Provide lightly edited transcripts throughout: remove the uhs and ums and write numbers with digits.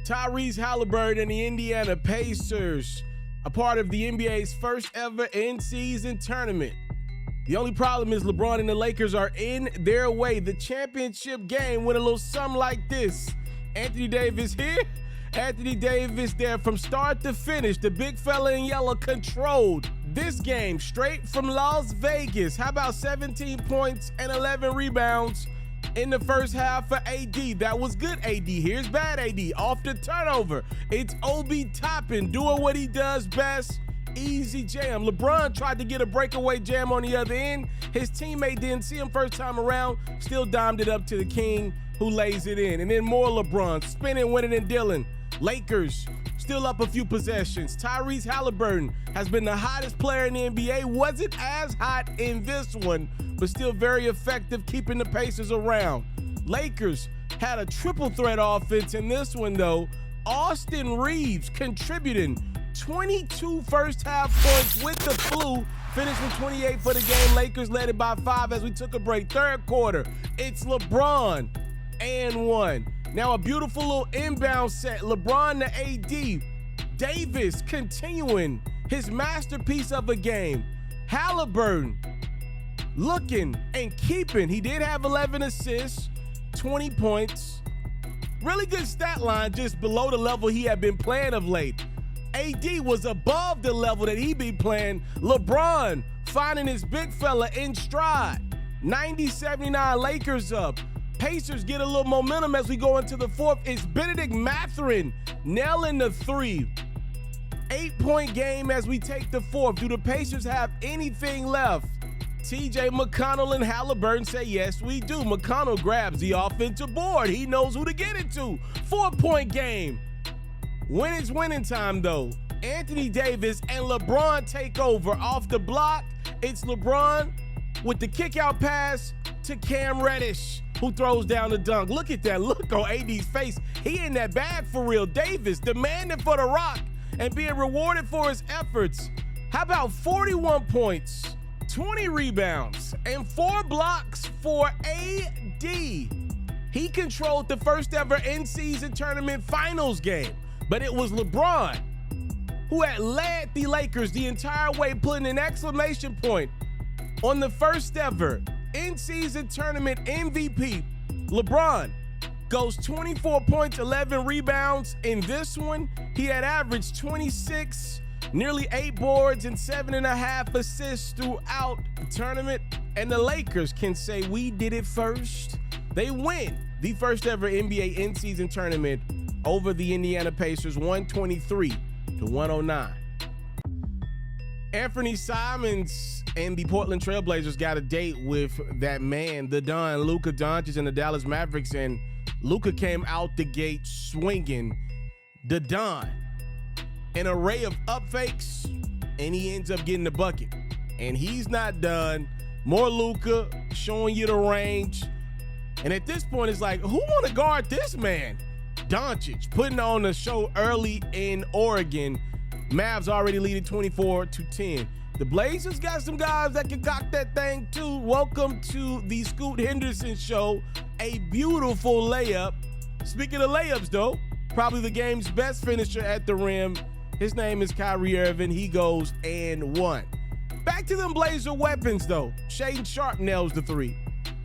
Tyrese Haliburton and the Indiana Pacers, a part of the NBA's first ever in-season tournament. The only problem is LeBron and the Lakers are in their way. The championship game went a little something like this. Anthony Davis here, Anthony Davis there from start to finish. The big fella in yellow controlled this game straight from Las Vegas. How about 17 points and 11 rebounds in the first half for AD? That was good AD. Here's bad AD. Off the turnover. It's Obi Toppin doing what he does best. Easy jam. LeBron tried to get a breakaway jam on the other end. His teammate didn't see him first time around. Still dimed it up to the king, who lays it in. And then more LeBron. Spinning, winning, and dealing. Lakers still up a few possessions. Tyrese Haliburton has been the hottest player in the NBA. Wasn't as hot in this one, but still very effective keeping the Pacers around. Lakers had a triple threat offense in this one, though. Austin Reeves contributing 22 first half points with the flu, finished with 28 for the game. Lakers led it by 5 as we took a break. Third quarter, it's LeBron and 1. Now a beautiful little inbound set. LeBron to AD. Davis continuing his masterpiece of a game. Haliburton looking and keeping. He did have 11 assists, 20 points. Really good stat line, just below the level he had been playing of late. AD was above the level that he be playing. LeBron finding his big fella in stride. 90-79, Lakers up. Pacers get a little momentum as we go into the fourth. It's Benedict Mathurin nailing the 3. 8-point game as we take the fourth. Do the Pacers have anything left? TJ McConnell and Haliburton say, yes, we do. McConnell grabs the offensive board. He knows who to get it to. 4-point game. When it's winning time, though, Anthony Davis and LeBron take over. Off the block, it's LeBron with the kick-out pass to Cam Reddish, who throws down the dunk. Look at that look on AD's face. He in that bag for real. Davis demanding for the rock and being rewarded for his efforts. How about 41 points, 20 rebounds, and 4 blocks for AD? He controlled the first ever in-season tournament finals game, but it was LeBron who had led the Lakers the entire way, putting an exclamation point on the first ever in-season tournament MVP. LeBron goes 24 points, 11 rebounds. In this one, he had averaged 26, nearly 8 boards, and 7.5 assists throughout the tournament. And the Lakers can say, we did it first. They win the first ever NBA in-season tournament over the Indiana Pacers, 123-109. Anthony Simons and the Portland Trailblazers got a date with that man, the Don, Luka Doncic, and the Dallas Mavericks, and Luka came out the gate swinging the Don. An array of up fakes, and he ends up getting the bucket. And he's not done. More Luka showing you the range. And at this point, it's like, who want to guard this man? Doncic putting on a show early in Oregon. Mavs already leading 24-10. The Blazers got some guys that can cock that thing too. Welcome to the Scoot Henderson Show. A beautiful layup. Speaking of layups, though, probably the game's best finisher at the rim. His name is Kyrie Irving. He goes and 1. Back to them Blazer weapons, though. Shaedon Sharpe nails the 3.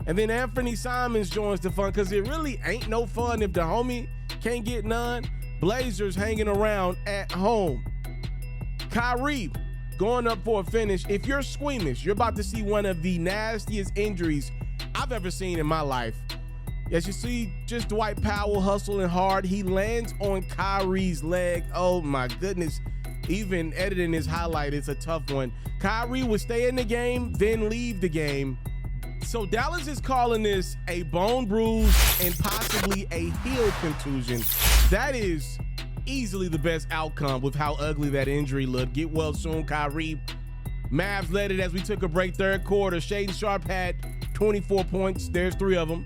And then Anthony Simons joins the fun, because it really ain't no fun if the homie can't get none. Blazers hanging around at home. Kyrie going up for a finish. If you're squeamish, you're about to see one of the nastiest injuries I've ever seen in my life. As you see, just Dwight Powell hustling hard. He lands on Kyrie's leg. Oh my goodness. Even editing his highlight, it's a tough one. Kyrie would stay in the game, then leave the game. So Dallas is calling this a bone bruise and possibly a heel contusion. That is easily the best outcome with how ugly that injury looked. Get well soon, Kyrie. Mavs led it as we took a break. Third quarter, Shaedon Sharpe had 24 points. There's 3 of them.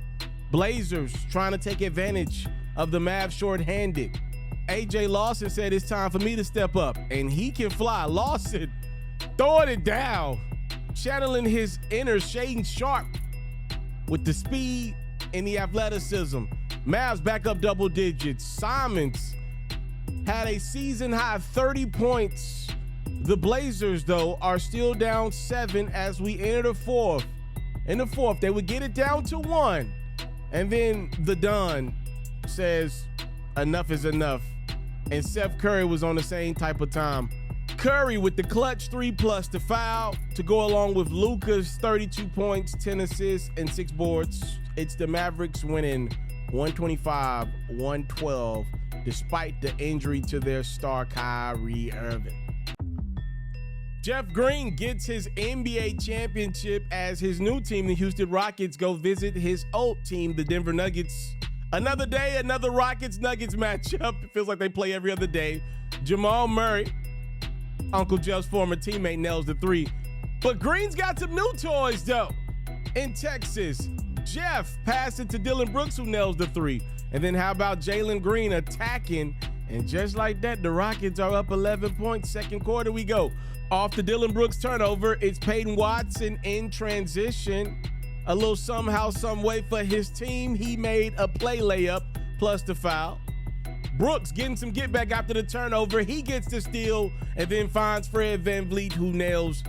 Blazers trying to take advantage of the Mavs shorthanded. AJ Lawson said it's time for me to step up, and he can fly. Lawson throwing it down, channeling his inner Shaedon Sharpe with the speed and the athleticism. Mavs back up double digits. Simons had a season-high 30 points. The Blazers, though, are still down 7 as we enter the fourth. In the fourth, they would get it down to 1. And then the Don says, enough is enough. And Seth Curry was on the same type of time. Curry with the clutch 3 plus the foul to go along with Luka's 32 points, 10 assists, and 6 boards. It's the Mavericks winning 125-112 despite the injury to their star Kyrie Irving. Jeff Green gets his NBA championship as his new team, the Houston Rockets, go visit his old team, the Denver Nuggets. Another day, another Rockets-Nuggets matchup. It feels like they play every other day. Jamal Murray, Uncle Jeff's former teammate, nails the 3. But Green's got some new toys, though. In Texas, Jeff passed it to Dylan Brooks, who nails the 3. And then how about Jalen Green attacking? And just like that, the Rockets are up 11 points. Second quarter we go. Off the Dylan Brooks turnover, it's Peyton Watson in transition. A little somehow, some way for his team. He made a play layup plus the foul. Brooks getting some get back after the turnover. He gets the steal and then finds Fred VanVleet, who nails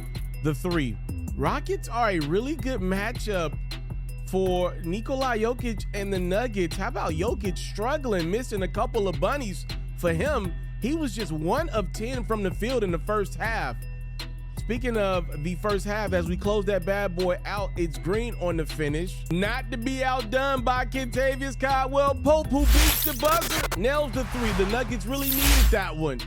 the 3. Rockets are a really good matchup for Nikola Jokic and the Nuggets. How about Jokic struggling, missing a couple of bunnies for him? He was just 1 of 10 from the field in the first half. Speaking of the first half, as we close that bad boy out, it's Green on the finish. Not to be outdone by Kentavious Caldwell-Pope, who beats the buzzer, nails the 3. The Nuggets really needed that one.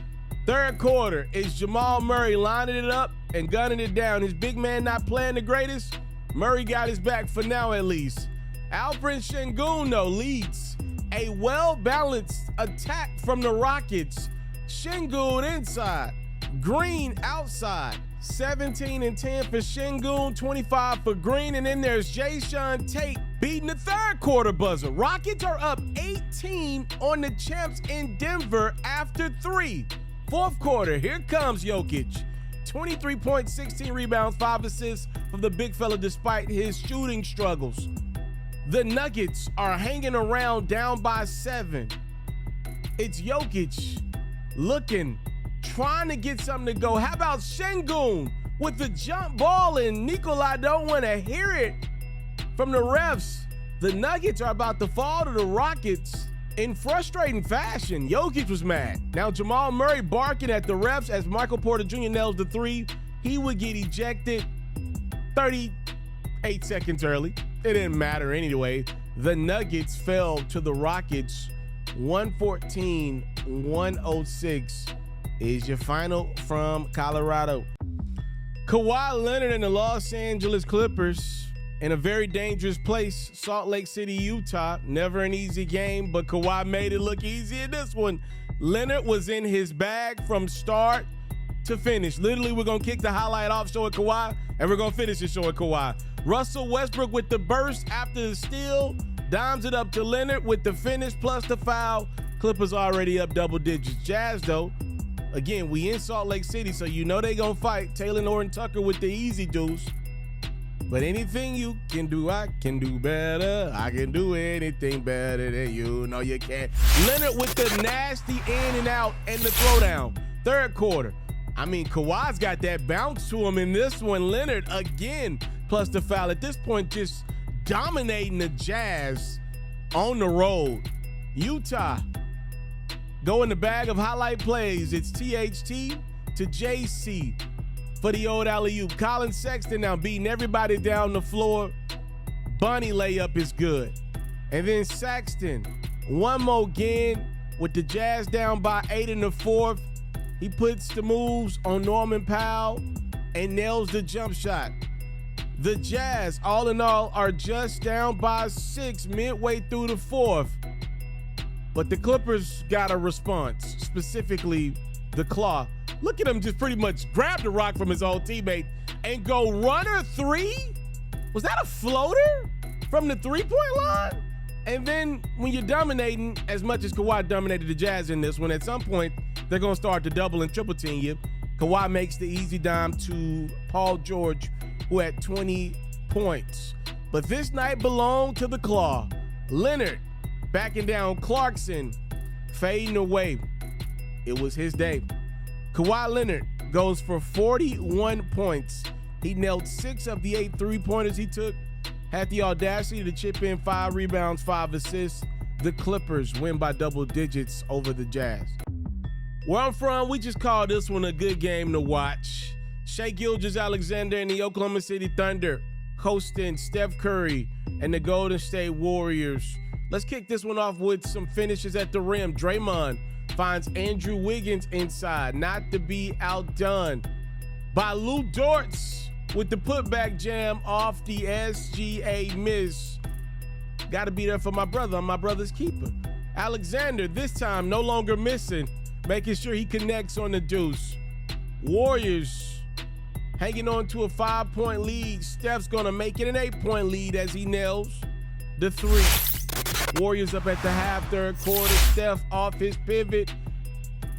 Third quarter, it's Jamal Murray lining it up and gunning it down. His big man not playing the greatest. Murray got his back for now, at least. Alfred Sengun, though, leads a well-balanced attack from the Rockets. Sengun inside, Green outside. 17 and 10 for Sengun, 25 for Green, and then there's Jae'Sean Tate beating the third quarter buzzer. Rockets are up 18 on the champs in Denver after 3. Fourth quarter, here comes Jokic. 23 points, 16 rebounds, 5 assists from the big fella despite his shooting struggles. The Nuggets are hanging around down by 7. It's Jokic looking, trying to get something to go. How about Sengun with the jump ball, and Nikola don't want to hear it from the refs. The Nuggets are about to fall to the Rockets in frustrating fashion. Jokic was mad. Now Jamal Murray barking at the refs as Michael Porter Jr. nails the 3. He would get ejected 38 seconds early. It didn't matter anyway. The Nuggets fell to the Rockets 114-106 is your final from Colorado. Kawhi Leonard and the Los Angeles Clippers in a very dangerous place, Salt Lake City, Utah. Never an easy game, but Kawhi made it look easy in this one. Leonard was in his bag from start to finish. Literally, we're going to kick the highlight off showing Kawhi, and we're going to finish it showing Kawhi. Russell Westbrook with the burst after the steal, dimes it up to Leonard with the finish plus the foul. Clippers already up double digits. Jazz, though, again, we in Salt Lake City, so you know they gonna fight. Taylor Norton Tucker with the easy dudes. But anything you can do, I can do better. I can do anything better than you. No, you can't. Leonard with the nasty in and out and the throwdown. Third quarter. I mean, Kawhi's got that bounce to him in this one. Leonard again, plus the foul. At this point, just dominating the Jazz on the road. Utah go in the bag of highlight plays. It's THT to JC for the old alley-oop. Colin Sexton now beating everybody down the floor. Bunny layup is good. And then Sexton, one more again with the Jazz down by 8 in the fourth. He puts the moves on Norman Powell and nails the jump shot. The Jazz, all in all, are just down by 6 midway through the fourth. But the Clippers got a response, specifically the Claw. Look at him just pretty much grab the rock from his old teammate and go runner 3? Was that a floater from the three-point line? And then when you're dominating as much as Kawhi dominated the Jazz in this one, at some point, they're going to start to double and triple team you. Kawhi makes the easy dime to Paul George, who had 20 points. But this night belonged to the Claw. Leonard backing down Clarkson, fading away. it was his day. Kawhi Leonard goes for 41 points. He nailed 6 of the 8 3-pointers he took, had the audacity to chip in 5 rebounds, 5 assists. The Clippers win by double digits over the Jazz. Where I'm from, we just call this one a good game to watch. Shai Gilgeous-Alexander and the Oklahoma City Thunder hosting Steph Curry and the Golden State Warriors. Let's kick this one off with some finishes at the rim. Draymond finds Andrew Wiggins inside, not to be outdone by Lou Dortz with the putback jam off the SGA miss. Got to be there for my brother. I'm my brother's keeper. Alexander, this time no longer missing, making sure he connects on the deuce. Warriors hanging on to a 5-point lead. Steph's going to make it an 8-point lead as he nails the 3. Warriors up at the half, third quarter. Steph off his pivot.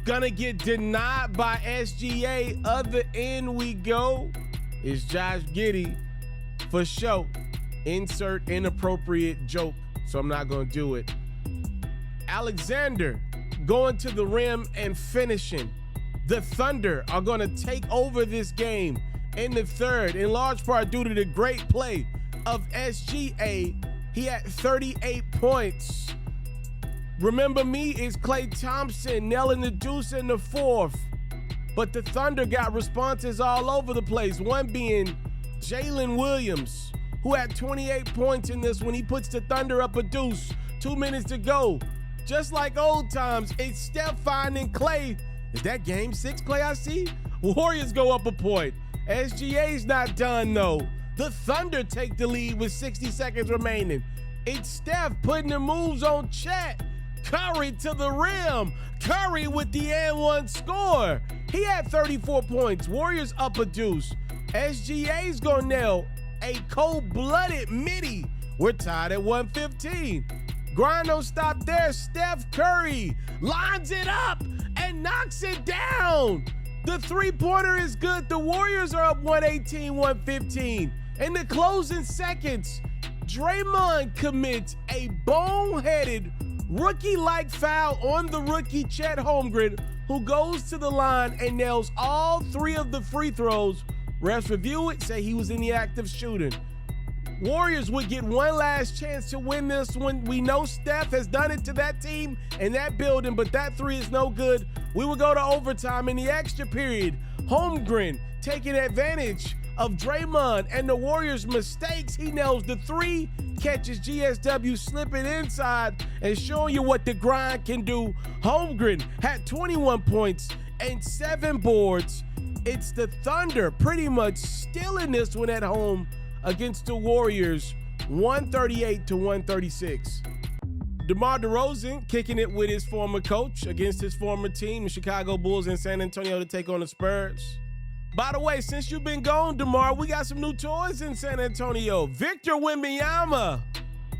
Gonna get denied by SGA. Other end we go. It's Josh Giddey for show. Insert inappropriate joke, so I'm not gonna do it. Alexander going to the rim and finishing. The Thunder are gonna take over this game in the third, in large part due to the great play of SGA. He had 38 points. Remember me is Klay Thompson nailing the deuce in the fourth. But the Thunder got responses all over the place. One being Jalen Williams, who had 28 points in this when he puts the Thunder up a deuce. 2 minutes to go. Just like old times, it's Steph finding Klay. Is that game 6, Klay, I see? Warriors go up a point. SGA's not done, though. The Thunder take the lead with 60 seconds remaining. It's Steph putting the moves on Chet. Curry to the rim. Curry with the and-one score. He had 34 points. Warriors up a deuce. SGA's gonna nail a cold-blooded midi. We're tied at 115. Grind don't stop there. Steph Curry lines it up and knocks it down. The three-pointer is good. The Warriors are up 118-115. In the closing seconds, Draymond commits a boneheaded rookie-like foul on the rookie Chet Holmgren, who goes to the line and nails all 3 of the free throws. Refs review it, say he was in the act of shooting. Warriors would get one last chance to win this one. We know Steph has done it to that team in that building, but that 3 is no good. We would go to overtime in the extra period. Holmgren taking advantage of Draymond and the Warriors' mistakes. He nails the 3, catches GSW slipping inside and showing you what the grind can do. Holmgren had 21 points and 7 boards. It's the Thunder pretty much stealing this one at home against the Warriors, 138-136. DeMar DeRozan kicking it with his former coach against his former team, the Chicago Bulls in San Antonio, to take on the Spurs. By the way, since you've been gone, DeMar, we got some new toys in San Antonio. Victor Wembanyama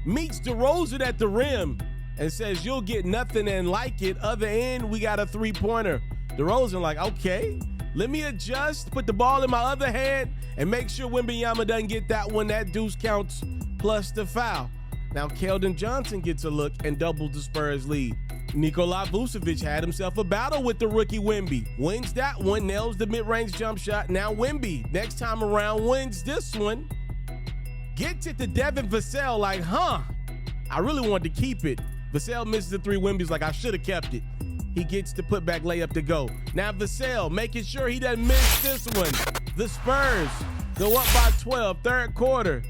meets DeRozan at the rim and says, "You'll get nothing and like it." Other end, we got a 3-pointer. DeRozan like, okay, let me adjust, put the ball in my other hand, and make sure Wembanyama doesn't get that one. That deuce counts plus the foul. Now Keldon Johnson gets a look and doubles the Spurs lead. Nikola Vucevic had himself a battle with the rookie Wemby. Wins that one, nails the mid-range jump shot. Now Wemby, next time around, wins this one. Gets it to Devin Vassell like, I really wanted to keep it. Vassell misses the 3. Wemby's like, I should have kept it. He gets the putback layup to go. Now Vassell making sure he doesn't miss this one. The Spurs go up by 12, third quarter.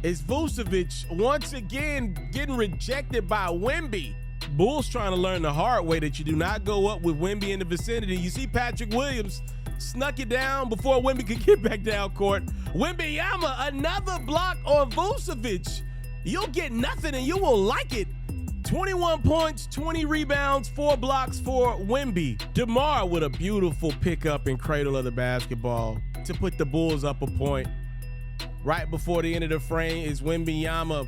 It's Vucevic once again getting rejected by Wemby. Bulls trying to learn the hard way that you do not go up with Wemby in the vicinity. You see Patrick Williams snuck it down before Wemby could get back down court. Wembanyama, another block on Vucevic. You'll get nothing and you will like it. 21 points, 20 rebounds, 4 blocks for Wemby. DeMar with a beautiful pickup and cradle of the basketball to put the Bulls up a point. Right before the end of the frame is Wembanyama,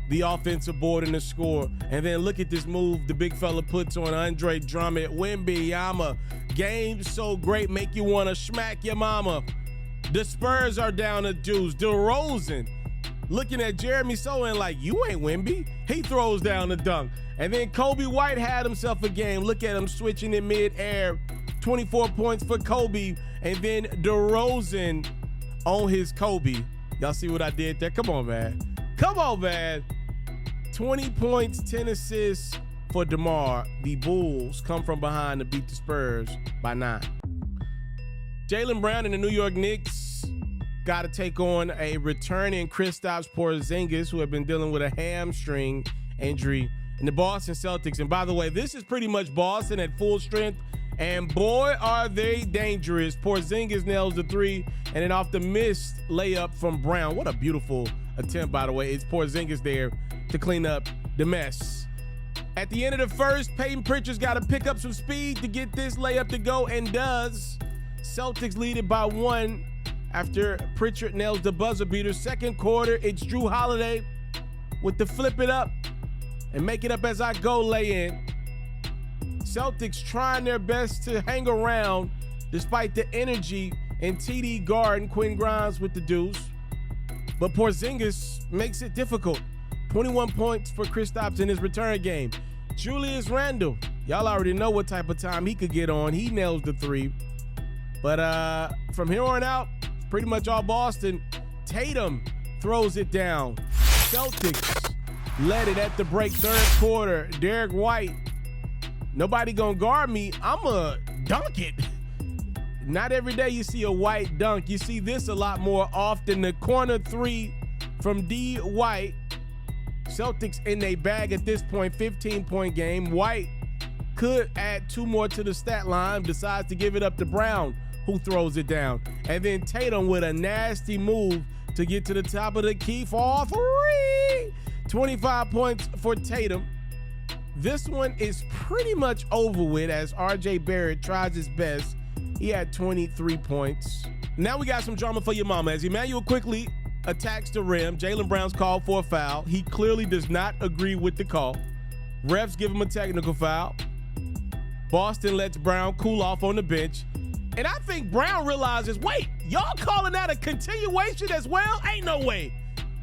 the offensive board and the score. And then look at this move the big fella puts on Andre Drummond. Wembanyama, game so great, make you want to smack your mama. The Spurs are down a deuce. DeRozan looking at Jeremy Sohan like, you ain't Wemby. He throws down the dunk. And then Kobe White had himself a game. Look at him switching in midair. 24 points for Kobe. And then DeRozan on his Kobe. Y'all see what I did there? Come on, man. Come on, man. 20 points, 10 assists for DeMar. The Bulls come from behind to beat the Spurs by 9. Jaylen Brown and the New York Knicks got to take on a returning Kristaps Porzingis, who have been dealing with a hamstring injury, and the Boston Celtics. And by the way, this is pretty much Boston at full strength, and boy, are they dangerous. Porzingis nails the three, and then off the missed layup from Brown. What a beautiful attempt, by the way. It's Porzingis there to clean up the mess. At the end of the first, Peyton Pritchard's got to pick up some speed to get this layup to go, and does. Celtics lead it by 1 after Pritchard nails the buzzer beater. Second quarter, it's Drew Holiday with the flip it up and make it up as I go lay in. Celtics trying their best to hang around despite the energy in TD Garden. Quinn Grimes with the deuce. But Porzingis makes it difficult. 21 points for Kristaps in his return game. Julius Randle, y'all already know what type of time he could get on. He nails the three. But from here on out, pretty much all Boston. Tatum throws it down. Celtics led it at the break, third quarter. Derek White, nobody gonna guard me. I'ma dunk it. Not every day you see a White dunk. You see this a lot more often. The corner three from D. White. Celtics in their bag at this point, 15-point game. White could add 2 more to the stat line, decides to give it up to Brown, who throws it down. And then Tatum with a nasty move to get to the top of the key for 3. 25 points for Tatum. This one is pretty much over with as RJ Barrett tries his best. He had 23 points. Now we got some drama for your mama as Emmanuel quickly attacks the rim. Jaylen Brown's called for a foul. He clearly does not agree with the call. Refs give him a technical foul. Boston lets Brown cool off on the bench. And I think Brown realizes, wait, y'all calling that a continuation as well? Ain't no way.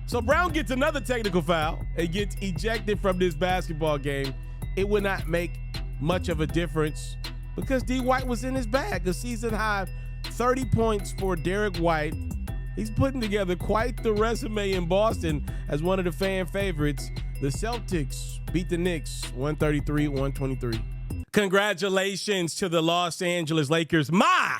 So Brown gets another technical foul and gets ejected from this basketball game. It would not make much of a difference because D. White was in his bag. A season high 30 points for Derek White. He's putting together quite the resume in Boston as one of the fan favorites. The Celtics beat the Knicks 133-123. Congratulations to the Los Angeles Lakers. My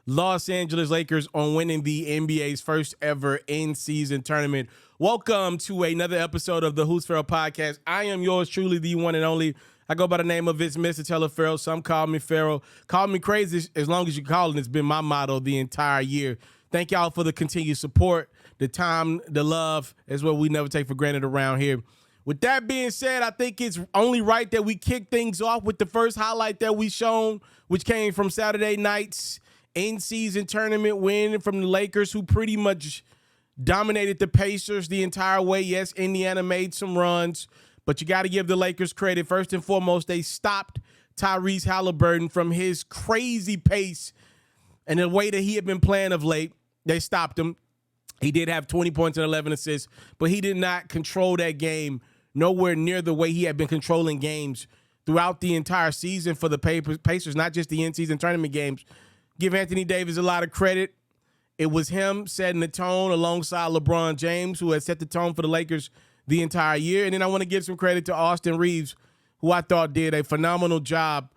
Los Angeles Lakers on winning the NBA's first ever in-season tournament. Welcome to another episode of the Who's Ferro podcast. I am yours truly, the one and only. I go by the name of it's Mr. Teller Ferro. Some call me Ferro. Call me crazy as long as you call it. It's been my motto the entire year. Thank y'all for the continued support. The time, the love is what we never take for granted around here. With that being said, I think it's only right that we kick things off with the first highlight that we shown, which came from Saturday night's in-season tournament win from the Lakers, who pretty much dominated the Pacers the entire way. Yes, Indiana made some runs, but you got to give the Lakers credit. First and foremost, they stopped Tyrese Haliburton from his crazy pace and the way that he had been playing of late. They stopped him. He did have 20 points and 11 assists, but he did not control that game nowhere near the way he had been controlling games throughout the entire season for the Pacers, not just the in-season tournament games. Give Anthony Davis a lot of credit. It was him setting the tone alongside LeBron James, who has set the tone for the Lakers the entire year. And then I want to give some credit to Austin Reeves, who I thought did a phenomenal job.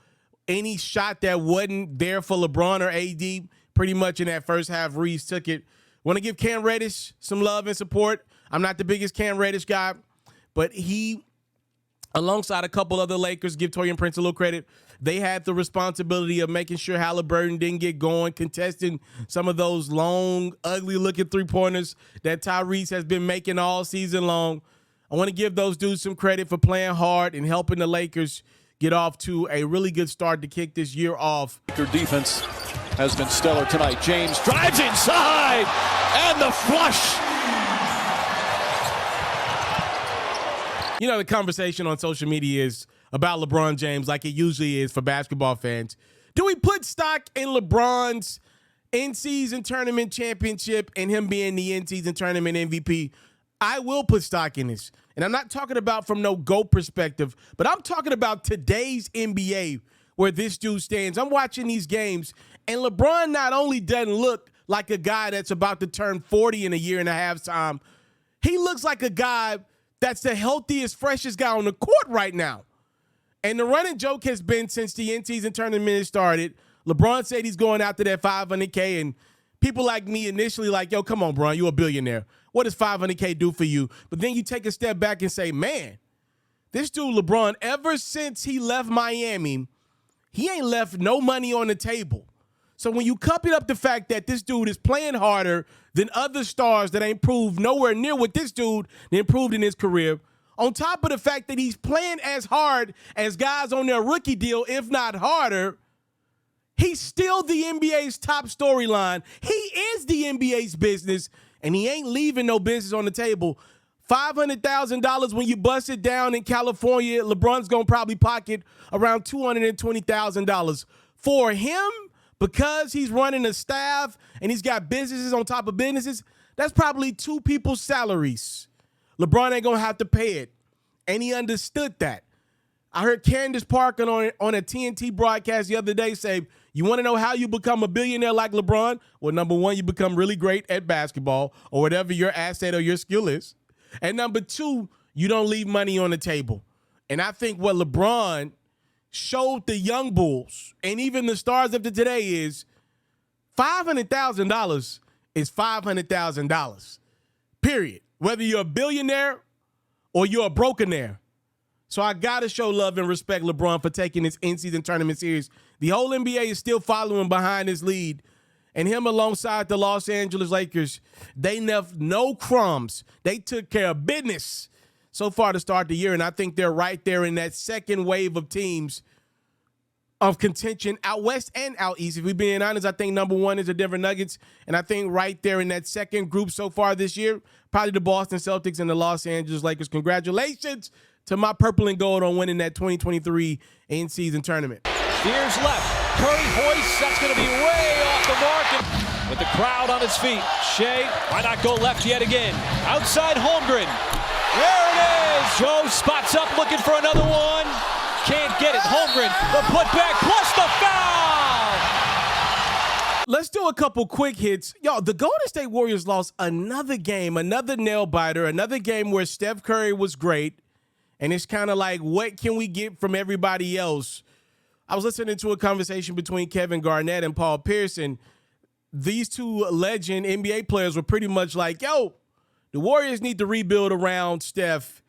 Any shot that wasn't there for LeBron or AD, pretty much in that first half, Reeves took it. Want to give Cam Reddish some love and support. I'm not the biggest Cam Reddish guy, but he, alongside a couple other Lakers, give Taurean Prince a little credit. They had the responsibility of making sure Haliburton didn't get going, contesting some of those long, ugly-looking three-pointers that Tyrese has been making all season long. I want to give those dudes some credit for playing hard and helping the Lakers get off to a really good start to kick this year off. Their defense has been stellar tonight. James drives inside, and the flush. You know, the conversation on social media is about LeBron James like it usually is for basketball fans. Do we put stock in LeBron's in-season tournament championship and him being the in-season tournament MVP? I will put stock in this. And I'm not talking about from no GOAT perspective, but I'm talking about today's NBA where this dude stands. I'm watching these games, and LeBron not only doesn't look like a guy that's about to turn 40 in a year and a half time, he looks like a guy that's the healthiest, freshest guy on the court right now. And the running joke has been since the in-season tournament started, LeBron said he's going after that $500K, and people like me initially like, yo, come on, bro, you're a billionaire. What does $500K do for you? But then you take a step back and say, man, this dude LeBron, ever since he left Miami, he ain't left no money on the table. So when you couple up the fact that this dude is playing harder than other stars that ain't proved nowhere near what this dude improved in his career, on top of the fact that he's playing as hard as guys on their rookie deal, if not harder, he's still the NBA's top storyline. He is the NBA's business, and he ain't leaving no business on the table. $500,000 when you bust it down in California, LeBron's going to probably pocket around $220,000. For him, because he's running a staff and he's got businesses on top of businesses, that's probably two people's salaries. LeBron ain't going to have to pay it, and he understood that. I heard Candace Parker on a TNT broadcast the other day say, you want to know how you become a billionaire like LeBron? Well, number one, you become really great at basketball or whatever your asset or your skill is. And number two, you don't leave money on the table. And I think what LeBron showed the young bulls and even the stars of today is $500,000 is $500,000, period. Whether you're a billionaire or you're a brokenaire. So I got to show love and respect LeBron for taking this in-season tournament series. The whole NBA is still following behind his lead. And him alongside the Los Angeles Lakers, they left no crumbs. They took care of business so far to start the year. And I think they're right there in that second wave of teams of contention out west and out east. If we're being honest, I think number one is the Denver Nuggets. And I think right there in that second group so far this year, probably the Boston Celtics and the Los Angeles Lakers. Congratulations to my purple and gold on winning that 2023 in-season tournament. Spears left. Curry hoists. That's going to be way off the mark. With the crowd on his feet. Shea, why not go left yet again? Outside Holmgren. There it is. Joe spots up looking for another one. Can't get it. Holmgren, the putback plus the foul. Let's do a couple quick hits. Yo, the Golden State Warriors lost another game, another nail biter, another game where Steph Curry was great. And it's kind of like, what can we get from everybody else? I was listening to a conversation between Kevin Garnett and Paul Pierce, and these two legend NBA players were pretty much like, yo, the Warriors need to rebuild around Steph.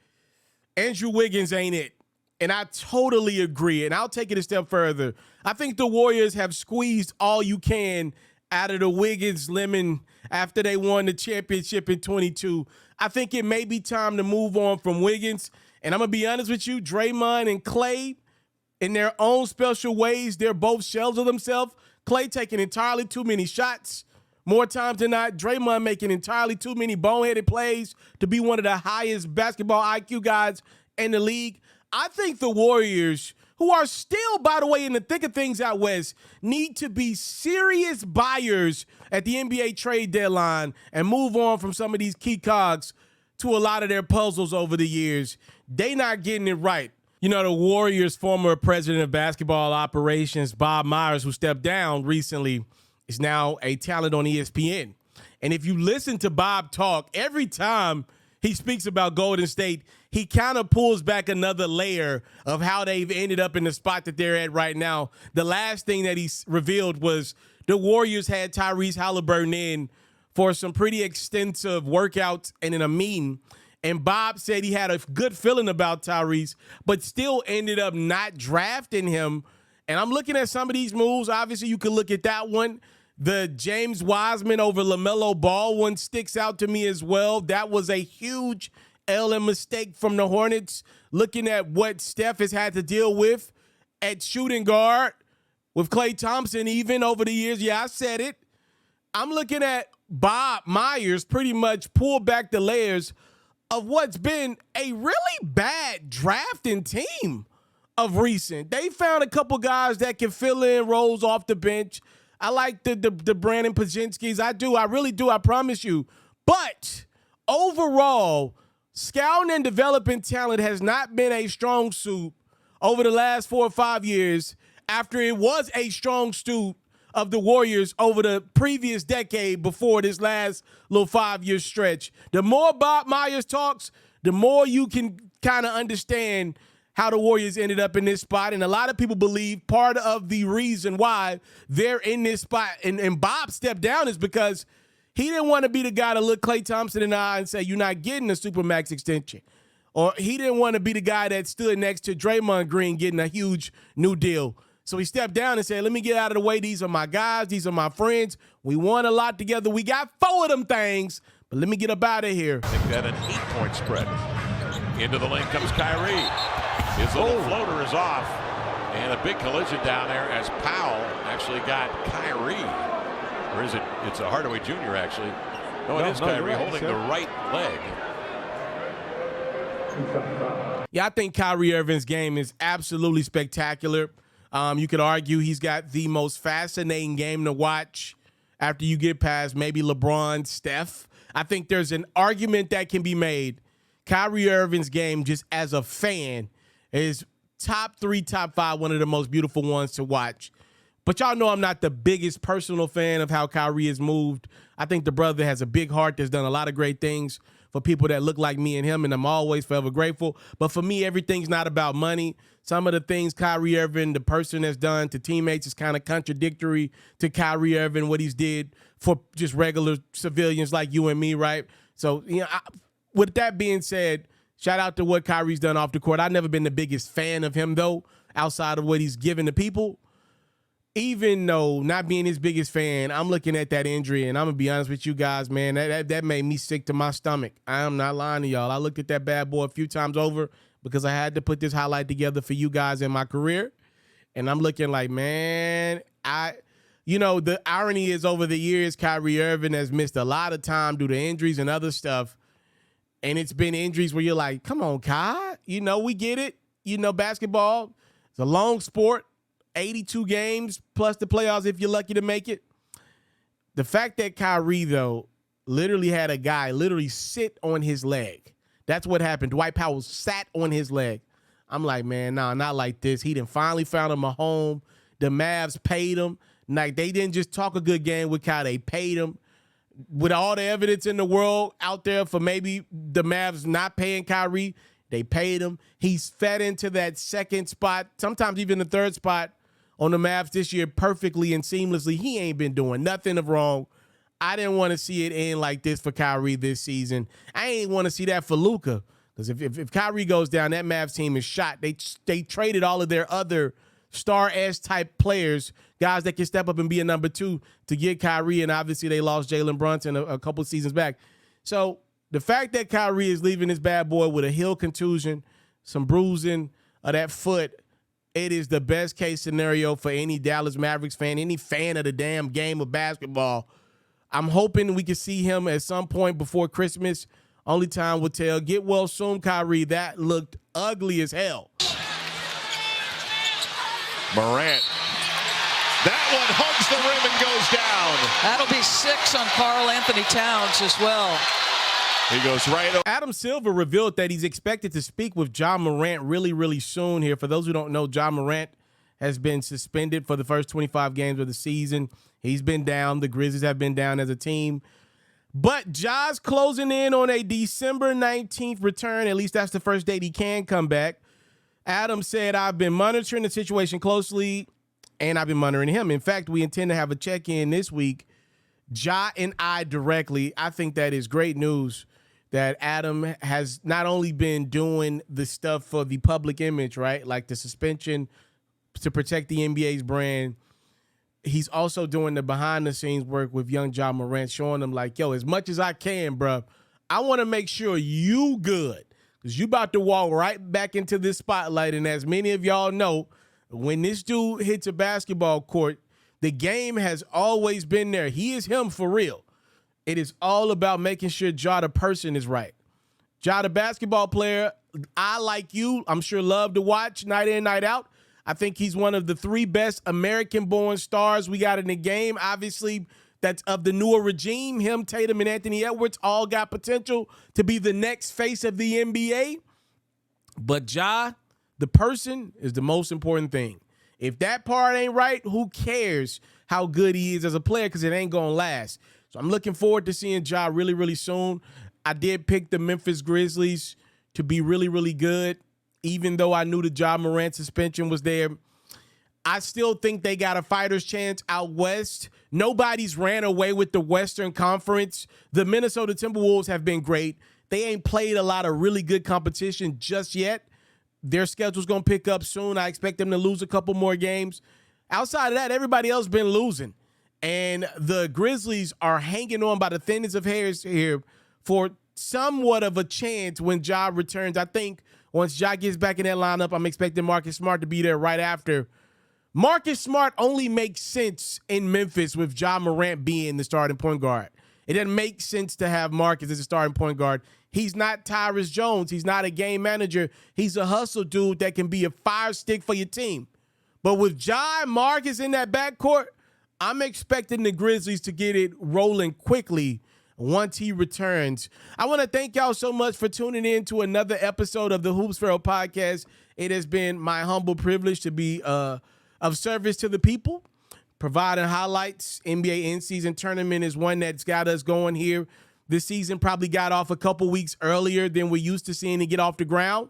Andrew Wiggins ain't it. And I totally agree, and I'll take it a step further. I think the Warriors have squeezed all you can out of the Wiggins lemon after they won the championship in 22. I think it may be time to move on from Wiggins. And I'm going to be honest with you, Draymond and Klay, in their own special ways, they're both shells of themselves. Klay taking entirely too many shots more times than not. Draymond making entirely too many boneheaded plays to be one of the highest basketball IQ guys in the league. I think the Warriors, who are still, by the way, in the thick of things out west, need to be serious buyers at the NBA trade deadline and move on from some of these key cogs to a lot of their puzzles over the years. They not getting it right. You know, the Warriors' former president of basketball operations, Bob Myers, who stepped down recently, is now a talent on ESPN. And if you listen to Bob talk, every time he speaks about Golden State, he kind of pulls back another layer of how they've ended up in the spot that they're at right now. The last thing that he revealed was the Warriors had Tyrese Haliburton in for some pretty extensive workouts and in a meeting. And Bob said he had a good feeling about Tyrese, but still ended up not drafting him. And I'm looking at some of these moves. Obviously, you could look at that one. The James Wiseman over LaMelo Ball one sticks out to me as well. That was a huge L and mistake from the Hornets. Looking at what Steph has had to deal with at shooting guard with Klay Thompson even over the years. Yeah, I said it. I'm looking at Bob Myers pretty much pull back the layers of what's been a really bad drafting team of recent. They found a couple guys that can fill in roles off the bench. I like the Brandon Pajinskis. I do. I really do. I promise you. But overall, scouting and developing talent has not been a strong suit over the last 4 or 5 years after it was a strong suit of the Warriors over the previous decade before this last little 5-year stretch. The more Bob Myers talks, the more you can kind of understand how the Warriors ended up in this spot. And a lot of people believe part of the reason why they're in this spot and Bob stepped down is because he didn't want to be the guy to look Klay Thompson in the eye and say, you're not getting a Supermax extension. Or he didn't want to be the guy that stood next to Draymond Green getting a huge new deal. So he stepped down and said, let me get out of the way. These are my guys. These are my friends. We won a lot together. We got 4 of them things, but let me get up out of here. I think that an 8-point spread. Into the lane comes Kyrie. His little floater is off. And a big collision down there as Powell actually got Kyrie. Or is it? It's a Hardaway Jr. actually. No, it is Kyrie holding the right leg. Yeah, I think Kyrie Irving's game is absolutely spectacular. You could argue he's got the most fascinating game to watch after you get past maybe LeBron, Steph. I think there's an argument that can be made. Kyrie Irving's game, just as a fan, is top 3, top 5, one of the most beautiful ones to watch. But y'all know I'm not the biggest personal fan of how Kyrie has moved. I think the brother has a big heart that's done a lot of great things for people that look like me and him, and I'm always forever grateful. But for me, everything's not about money. Some of the things Kyrie Irving, the person has done to teammates, is kind of contradictory to Kyrie Irving, what he's did for just regular civilians like you and me, right? So, you know, with that being said, shout out to what Kyrie's done off the court. I've never been the biggest fan of him, though, outside of what he's given to people. Even though not being his biggest fan, I'm looking at that injury, and I'm going to be honest with you guys, man, that made me sick to my stomach. I am not lying to y'all. I looked at that bad boy a few times over because I had to put this highlight together for you guys in my career, and I'm looking like, man, the irony is over the years, Kyrie Irving has missed a lot of time due to injuries and other stuff, and it's been injuries where you're like, come on, Kai, we get it. Basketball, it's a long sport. 82 games plus the playoffs if you're lucky to make it. The fact that Kyrie, though, literally had a guy literally sit on his leg. That's what happened. Dwight Powell sat on his leg. I'm like, man, nah, not like this. He done finally found him a home. The Mavs paid him. Like, they didn't just talk a good game with Kai. They paid him. With all the evidence in the world out there for maybe the Mavs not paying Kyrie, they paid him. He's fed into that second spot, sometimes even the third spot, on the Mavs this year perfectly and seamlessly. He ain't been doing nothing of wrong. I didn't want to see it end like this for Kyrie this season. I ain't want to see that for Luka. Because if Kyrie goes down, that Mavs team is shot. They traded all of their other star-esque type players, guys that can step up and be a number 2 to get Kyrie, and obviously they lost Jalen Brunson a couple seasons back. So the fact that Kyrie is leaving this bad boy with a heel contusion, some bruising of that foot, it is the best case scenario for any Dallas Mavericks fan, any fan of the damn game of basketball. I'm hoping we can see him at some point before Christmas. Only time will tell. Get well soon, Kyrie. That looked ugly as hell. Morant. That one hugs the rim and goes down. That'll be 6 on Karl Anthony Towns as well. He goes right over. Adam Silver revealed that he's expected to speak with Ja Morant really, really soon here. For those who don't know, Ja Morant has been suspended for the first 25 games of the season. He's been down. The Grizzlies have been down as a team. But Ja's closing in on a December 19th return. At least that's the first date he can come back. Adam said, I've been monitoring the situation closely, and I've been monitoring him. In fact, we intend to have a check-in this week, Ja and I directly. I think that is great news that Adam has not only been doing the stuff for the public image, right, like the suspension to protect the NBA's brand, he's also doing the behind-the-scenes work with young Ja Morant, showing him like, yo, as much as I can, bro, I want to make sure you good because you about to walk right back into this spotlight. And as many of y'all know, when this dude hits a basketball court, the game has always been there. He is him for real. It is all about making sure Ja the person is right. Ja the basketball player, I, like you, I'm sure love to watch night in, night out. I think he's one of the 3 best American-born stars we got in the game. Obviously, that's of the newer regime. Him, Tatum, and Anthony Edwards all got potential to be the next face of the NBA. But Ja, the person, is the most important thing. If that part ain't right, who cares how good he is as a player, because it ain't going to last. So I'm looking forward to seeing Ja really, really soon. I did pick the Memphis Grizzlies to be really, really good, even though I knew the Ja Morant suspension was there. I still think they got a fighter's chance out west. Nobody's ran away with the Western Conference. The Minnesota Timberwolves have been great. They ain't played a lot of really good competition just yet. Their schedule's going to pick up soon. I expect them to lose a couple more games. Outside of that, everybody else been losing. And the Grizzlies are hanging on by the thinnest of hairs here for somewhat of a chance when Ja returns. I think once Ja gets back in that lineup, I'm expecting Marcus Smart to be there right after. Marcus Smart only makes sense in Memphis with Ja Morant being the starting point guard. It doesn't make sense to have Marcus as a starting point guard. He's not Tyrus Jones. He's not a game manager. He's a hustle dude that can be a fire stick for your team. But with Ja and Marcus in that backcourt, I'm expecting the Grizzlies to get it rolling quickly once he returns. I want to thank y'all so much for tuning in to another episode of the Hoops Ferro podcast. It has been my humble privilege to be of service to the people, providing highlights. NBA in-season tournament is one that's got us going here. This season probably got off a couple weeks earlier than we're used to seeing it get off the ground.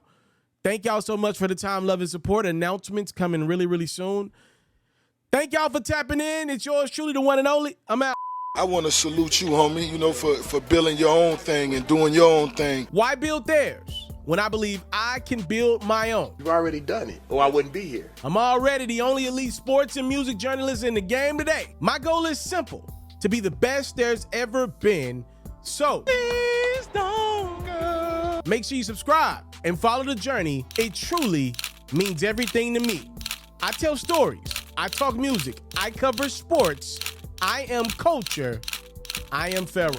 Thank y'all so much for the time, love, and support. Announcements coming really, really soon. Thank y'all for tapping in. It's yours truly, the one and only. I'm out. I want to salute you, homie, you know, for building your own thing and doing your own thing. Why build theirs when I believe I can build my own? You've already done it, or I wouldn't be here. I'm already the only elite sports and music journalist in the game today. My goal is simple, to be the best there's ever been. So, please don't go. Make sure you subscribe and follow the journey. It truly means everything to me. I tell stories. I talk music. I cover sports. I am culture. I am Ferro.